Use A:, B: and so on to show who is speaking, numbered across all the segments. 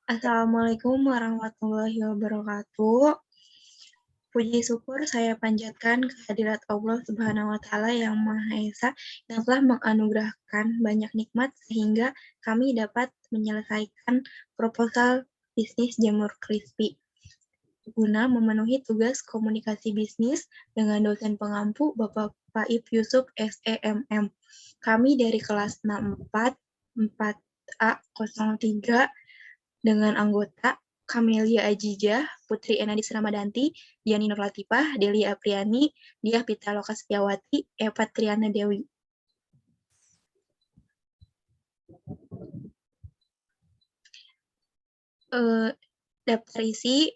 A: Assalamualaikum warahmatullahi wabarakatuh. Puji syukur saya panjatkan kehadirat Allah Subhanahu wa Ta'ala yang Maha Esa yang telah menganugerahkan banyak nikmat sehingga kami dapat menyelesaikan proposal bisnis jamur crispy guna memenuhi tugas komunikasi bisnis dengan dosen pengampu Bapak Faib Yusuf SEMM. Kami dari kelas 64 4A03 dengan anggota Camelia Ajijah, Putri Enadis Ramadanti, Diani Nur Latifah, Delia Apriani, Diah Pitaloka Setiawati, Eva Triana Dewi. Daftar isi,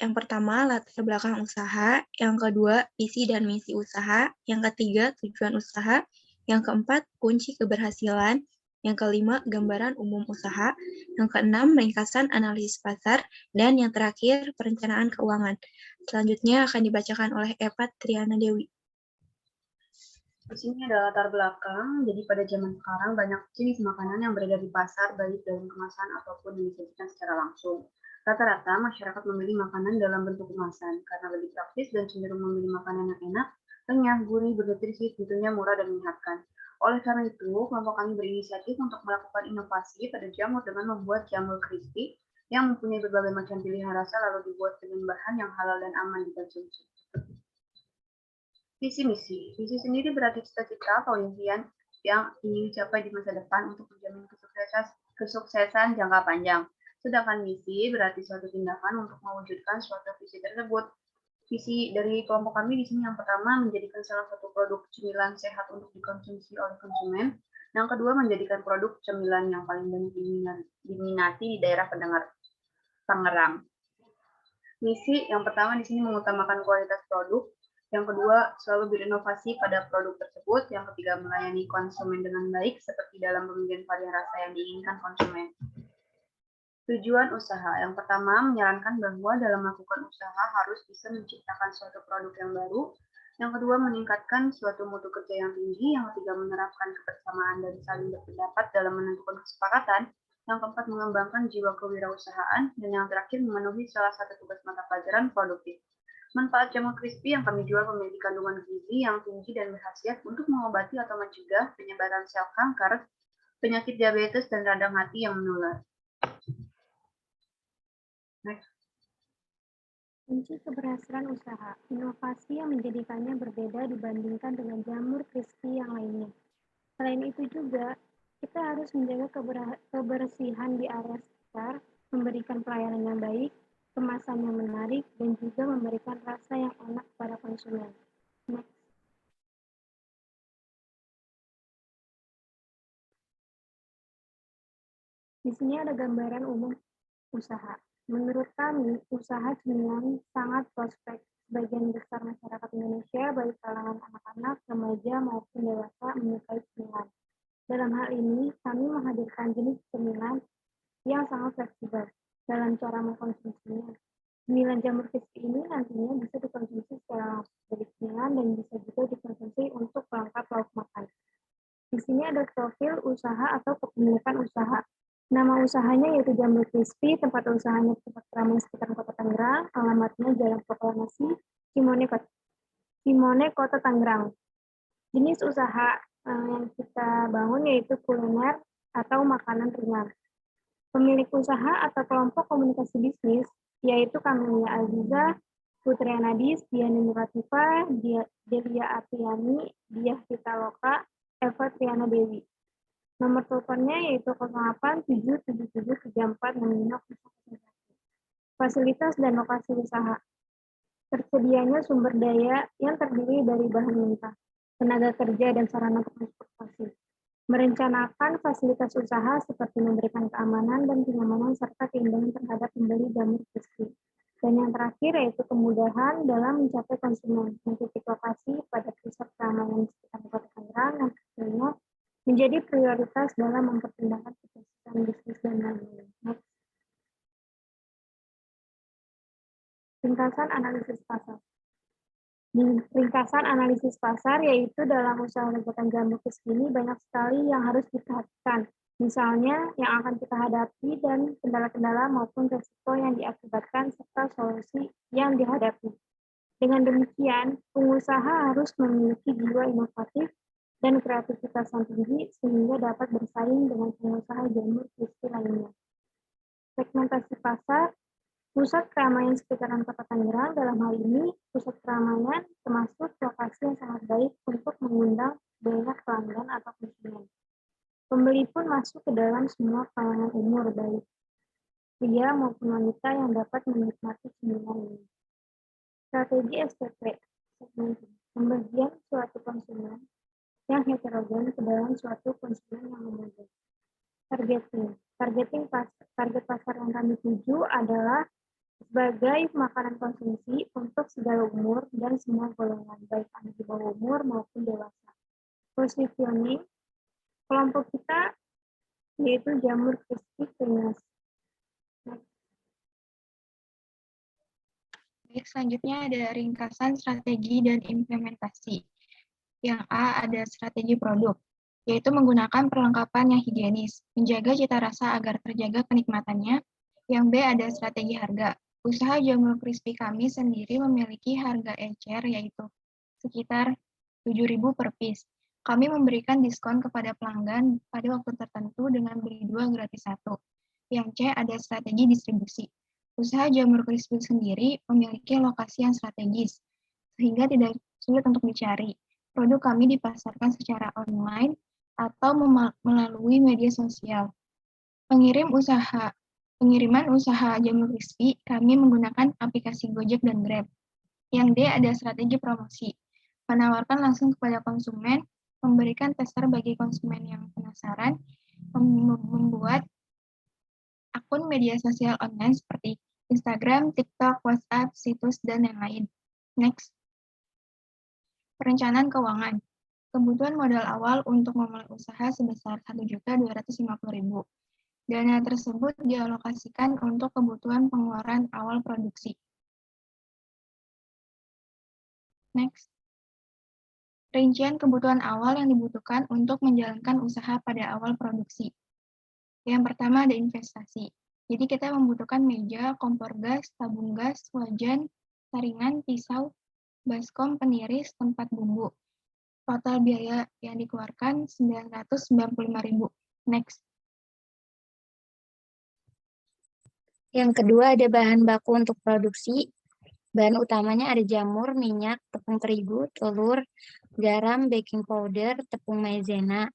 A: yang pertama latar belakang usaha, yang kedua isi dan misi usaha, yang ketiga tujuan usaha, yang keempat kunci keberhasilan, yang kelima gambaran umum usaha, yang keenam ringkasan analisis pasar, dan yang terakhir perencanaan keuangan. Selanjutnya akan dibacakan oleh Eva Triana Dewi.
B: Di sini ada latar belakang, jadi pada zaman sekarang banyak jenis makanan yang beredar di pasar, baik dalam kemasan ataupun yang disajikan secara langsung. Rata-rata masyarakat memilih makanan dalam bentuk kemasan, karena lebih praktis dan cenderung memilih makanan yang enak, renyah, gurih, bernutrisi, tentunya murah dan menyehatkan. Oleh karena itu, kelompok kami berinisiatif untuk melakukan inovasi pada jamur dengan membuat jamur crispy yang mempunyai berbagai macam pilihan rasa lalu dibuat dengan bahan yang halal dan aman dikonsumsi. Visi misi. Visi sendiri berarti cita-cita atau impian yang ingin dicapai di masa depan untuk menjamin kesuksesan jangka panjang. Sedangkan misi berarti suatu tindakan untuk mewujudkan suatu visi tersebut. Visi dari kelompok kami di sini yang pertama menjadikan salah satu produk cemilan sehat untuk dikonsumsi oleh konsumen. Yang kedua menjadikan produk cemilan yang paling banyak diminati di daerah pendengar Tangerang. Misi yang pertama di sini mengutamakan kualitas produk. Yang kedua, selalu berinovasi pada produk tersebut. Yang ketiga, melayani konsumen dengan baik, seperti dalam pemilihan varian rasa yang diinginkan konsumen. Tujuan usaha. Yang pertama, menyarankan bahwa dalam melakukan usaha harus bisa menciptakan suatu produk yang baru. Yang kedua, meningkatkan suatu mutu kerja yang tinggi. Yang ketiga, menerapkan kebersamaan dan saling berpendapat dalam menentukan kesepakatan. Yang keempat, mengembangkan jiwa kewirausahaan. Dan yang terakhir, memenuhi salah satu tugas mata pelajaran produktif. Manfaat jamur crispy yang kami jual memiliki kandungan gizi yang tinggi dan berkhasiat untuk mengobati atau mencegah penyebaran sel kanker, penyakit diabetes, dan radang hati yang menular. Next.
C: Kunci keberhasilan usaha, inovasi yang menjadikannya berbeda dibandingkan dengan jamur crispy yang lainnya. Selain itu juga, kita harus menjaga kebersihan di area sekitar, memberikan pelayanan yang baik, kemasan yang menarik, dan juga memberikan rasa yang enak kepada konsumen. Next. Di sini ada gambaran umum usaha. Menurut kami, usaha cemilan sangat prospek. Sebagian besar masyarakat Indonesia, baik kalangan anak-anak, remaja, maupun dewasa, menyukai cemilan. Dalam hal ini, kami menghadirkan jenis cemilan yang sangat fleksibel dalam cara mengkonsumsinya. Cemilan jamur crispy ini nantinya bisa dikonsumsi secara langsung dari cemilan dan bisa juga dikonsumsi untuk pelengkap lauk makan. Di sini ada profil usaha atau kepemilikan usaha. Nama usahanya yaitu Jamur Crispy, tempat usahanya tempat keramaian sekitar Kota Tangerang, alamatnya Jalan Proklamasi, Simone, Kota Tangerang. Jenis usaha yang kita bangun yaitu kuliner atau makanan ringan. Pemilik usaha atau kelompok komunikasi bisnis yaitu Camelia Aziza, Putri Enadis, Diani Nur Latifah, Delia Apriani, Diah Pitaloka, Eva Triana Dewi. Nomor teleponnya yaitu 0877773465. Fasilitas dan lokasi usaha. Tersedianya sumber daya yang terdiri dari bahan mentah, tenaga kerja, dan sarana transportasi. Merencanakan fasilitas usaha seperti memberikan keamanan dan kenyamanan serta keindahan terhadap pembeli jamur crispy. Dan yang terakhir yaitu kemudahan dalam mencapai konsumen, mentitik lokasi pada pusat keramaian sekitar Kota Tangerang yang tentunya menjadi prioritas dalam mempertimbangkan keputusan bisnis dan lain-lain. Ringkasan analisis pasar. Ringkasan analisis pasar yaitu dalam usaha ledakan jamur crispy ini banyak sekali yang harus diperhatikan. Misalnya yang akan kita hadapi dan kendala-kendala maupun risiko yang diakibatkan serta solusi yang dihadapi. Dengan demikian, pengusaha harus memiliki jiwa inovatif dan kreativitas yang tinggi sehingga dapat bersaing dengan pengusaha jamur crispy lainnya. Segmentasi pasar, pusat keramaian sekitaran Kota Tangerang dalam hal ini pusat keramaian termasuk lokasi yang sangat baik untuk mengundang banyak pelanggan atau konsumen. Pembeli pun masuk ke dalam semua kalangan umur, baik pria maupun wanita yang dapat menikmati cemilan ini. Strategi STP, pembagian suatu konsumen yang heterogen ke dalam suatu konsumen yang homogen. Target pasar yang kami tuju adalah sebagai makanan konsumsi untuk segala umur dan semua golongan, baik anak di bawah umur maupun dewasa. Positioning kelompok kita yaitu jamur crispy creamery.
A: Baik, selanjutnya ada ringkasan strategi dan implementasi. Yang A ada strategi produk, yaitu menggunakan perlengkapan yang higienis, menjaga cita rasa agar terjaga kenikmatannya. Yang B ada strategi harga. Usaha jamur crispy kami sendiri memiliki harga ecer, yaitu sekitar 7.000 per piece. Kami memberikan diskon kepada pelanggan pada waktu tertentu dengan beli 2 gratis 1. Yang C ada strategi distribusi. Usaha jamur crispy sendiri memiliki lokasi yang strategis, sehingga tidak sulit untuk dicari. Produk kami dipasarkan secara online atau melalui media sosial. Pengiriman usaha jamur crispy kami menggunakan aplikasi Gojek dan Grab. Yang D ada strategi promosi, menawarkan langsung kepada konsumen, memberikan tester bagi konsumen yang penasaran, membuat akun media sosial online seperti Instagram, TikTok, WhatsApp, situs, dan lain-lain. Next. Perencanaan keuangan. Kebutuhan modal awal untuk memulai usaha sebesar Rp1.250.000. Dana tersebut dialokasikan untuk kebutuhan pengeluaran awal produksi. Next. Rincian kebutuhan awal yang dibutuhkan untuk menjalankan usaha pada awal produksi. Yang pertama ada investasi. Jadi kita membutuhkan meja, kompor gas, tabung gas, wajan, saringan, pisau, baskom, peniris, tempat bumbu. Total biaya yang dikeluarkan Rp995.000. Next.
D: Yang kedua ada bahan baku untuk produksi. Bahan utamanya ada jamur, minyak, tepung terigu, telur, garam, baking powder, tepung maizena.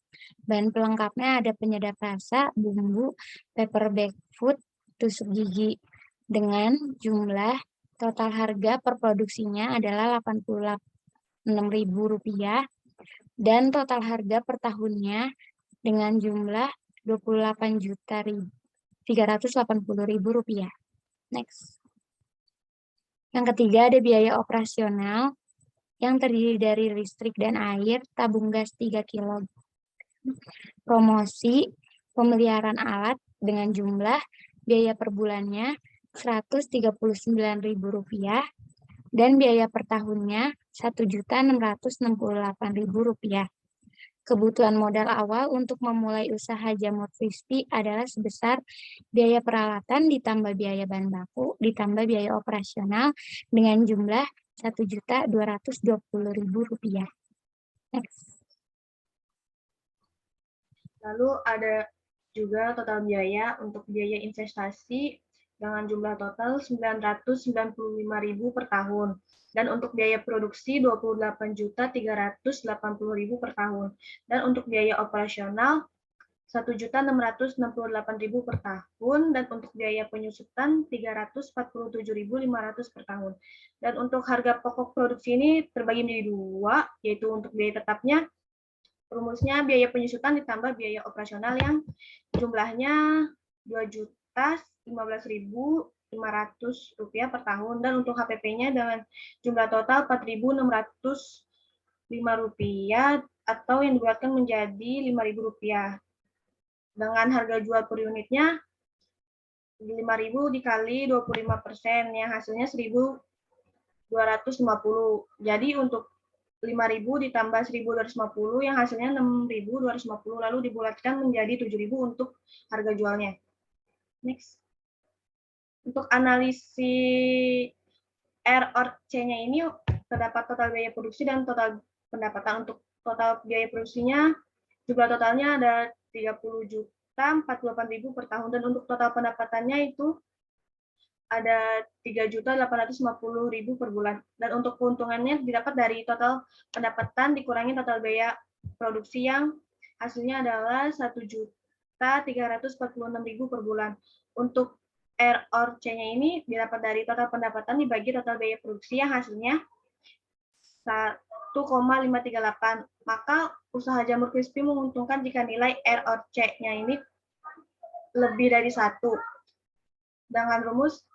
D: Bahan pelengkapnya ada penyedap rasa, bumbu, pepper backfood, tusuk gigi. Dengan jumlah total harga per produksinya adalah Rp86.000 dan total harga per tahunnya dengan jumlah Rp28.380.000. Next. Yang ketiga ada biaya operasional yang terdiri dari listrik dan air, tabung gas 3 kg. Promosi, pemeliharaan alat dengan jumlah biaya per bulannya Rp139.000 dan biaya per tahunnya Rp1.668.000. Kebutuhan modal awal untuk memulai usaha jamur crispy adalah sebesar biaya peralatan ditambah biaya bahan baku ditambah biaya operasional dengan jumlah Rp1.220.000. Next.
B: Lalu ada juga total biaya untuk biaya investasi dengan jumlah total Rp995.000 per tahun. Dan untuk biaya produksi Rp28.380.000 per tahun. Dan untuk biaya operasional Rp1.668.000 per tahun. Dan untuk biaya penyusutan Rp347.500 per tahun. Dan untuk harga pokok produksi ini terbagi menjadi dua, yaitu untuk biaya tetapnya, rumusnya biaya penyusutan ditambah biaya operasional yang jumlahnya Rp2.015.500 per tahun, dan untuk HPP-nya dengan jumlah total Rp4.605 atau yang dibuatkan menjadi Rp5.000. Dengan harga jual per unitnya 5.000 dikali 25%, yang hasilnya 1.250. Jadi untuk
E: 5.000 ditambah 1.250 yang hasilnya 6.250 lalu dibulatkan menjadi 7.000 untuk harga jualnya. Next. Untuk analisis R/C-nya ini terdapat total biaya produksi dan total pendapatan. Untuk total biaya produksinya jumlah totalnya ada 30.048.000 per tahun dan untuk total pendapatannya itu ada 3.850.000 per bulan. Dan untuk keuntungannya didapat dari total pendapatan dikurangi total biaya produksi yang hasilnya adalah 1.346.000 per bulan. Untuk R/C-nya ini didapat dari total pendapatan dibagi total biaya produksi yang hasilnya 1,538. Maka usaha jamur crispy menguntungkan jika nilai R/C-nya ini lebih dari 1. Dengan rumus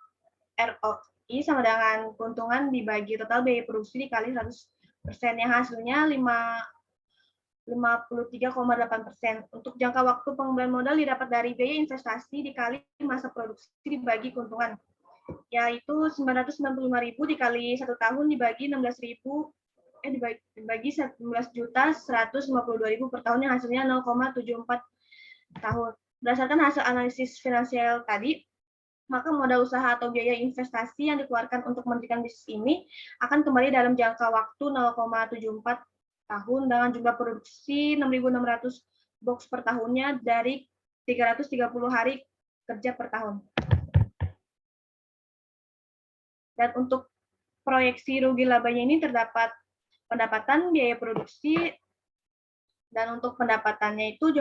E: ROI sama dengan keuntungan dibagi total biaya produksi dikali 100% yang hasilnya 53,8%. Untuk jangka waktu pengembalian modal didapat dari biaya investasi dikali masa produksi dibagi keuntungan, yaitu 995.000 dikali 1 tahun dibagi 11.152.000 per tahun yang hasilnya 0,74 tahun. Berdasarkan hasil analisis finansial tadi, maka modal usaha atau biaya investasi yang dikeluarkan untuk mendirikan bisnis ini akan kembali dalam jangka waktu 0,74 tahun dengan jumlah produksi 6.600 box per tahunnya dari 330 hari kerja per tahun. Dan untuk proyeksi rugi labanya ini terdapat pendapatan, biaya produksi, dan untuk pendapatannya itu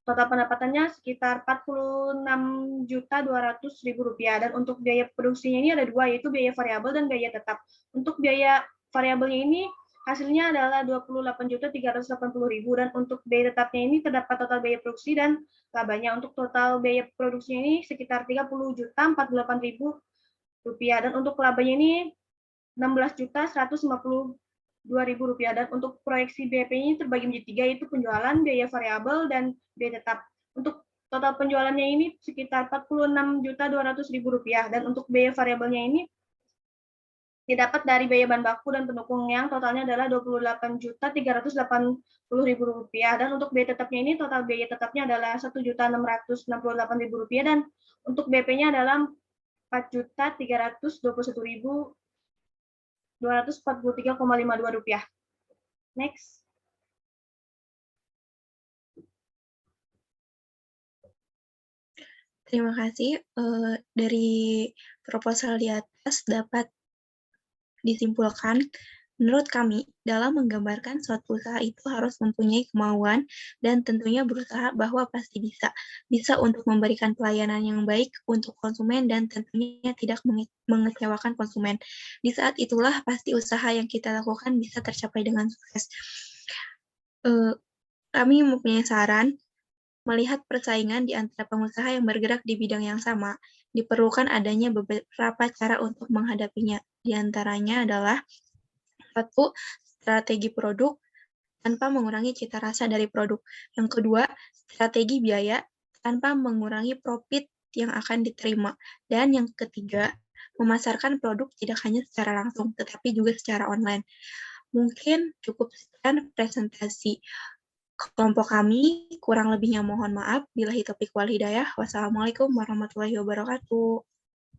E: total pendapatannya sekitar Rp46.200.000 dan untuk biaya produksinya ini ada 2, yaitu biaya variabel dan biaya tetap. Untuk biaya variabelnya ini hasilnya adalah Rp28.380.000 dan untuk biaya tetapnya ini terdapat total biaya produksi dan labanya. Untuk total biaya produksinya ini sekitar Rp30.048.000 dan untuk labanya ini Rp16.152.000 dan untuk proyeksi BEP ini terbagi menjadi 3, yaitu penjualan, biaya variabel, dan biaya tetap. Untuk total penjualannya ini sekitar Rp46.200.000 dan untuk biaya variabelnya ini didapat dari biaya bahan baku dan pendukung yang totalnya adalah Rp28.380.000 dan untuk biaya tetapnya ini total biaya tetapnya adalah Rp1.668.000 dan untuk BP-nya adalah Rp4.321.243,52. Next.
A: Terima kasih. Dari proposal di atas dapat disimpulkan, menurut kami, dalam menggambarkan suatu usaha itu harus mempunyai kemauan dan tentunya berusaha bahwa pasti bisa untuk memberikan pelayanan yang baik untuk konsumen dan tentunya tidak mengecewakan konsumen. Di saat itulah pasti usaha yang kita lakukan bisa tercapai dengan sukses. Kami mempunyai saran. Melihat persaingan di antara pengusaha yang bergerak di bidang yang sama, diperlukan adanya beberapa cara untuk menghadapinya. Di antaranya adalah 1. Strategi produk tanpa mengurangi cita rasa dari produk. Yang kedua, strategi biaya tanpa mengurangi profit yang akan diterima. Dan yang ketiga, memasarkan produk tidak hanya secara langsung, tetapi juga secara online. Mungkin cukup sekian presentasi kelompok kami, kurang lebihnya mohon maaf. Billahi taufiq wal hidayah. Wassalamualaikum warahmatullahi wabarakatuh.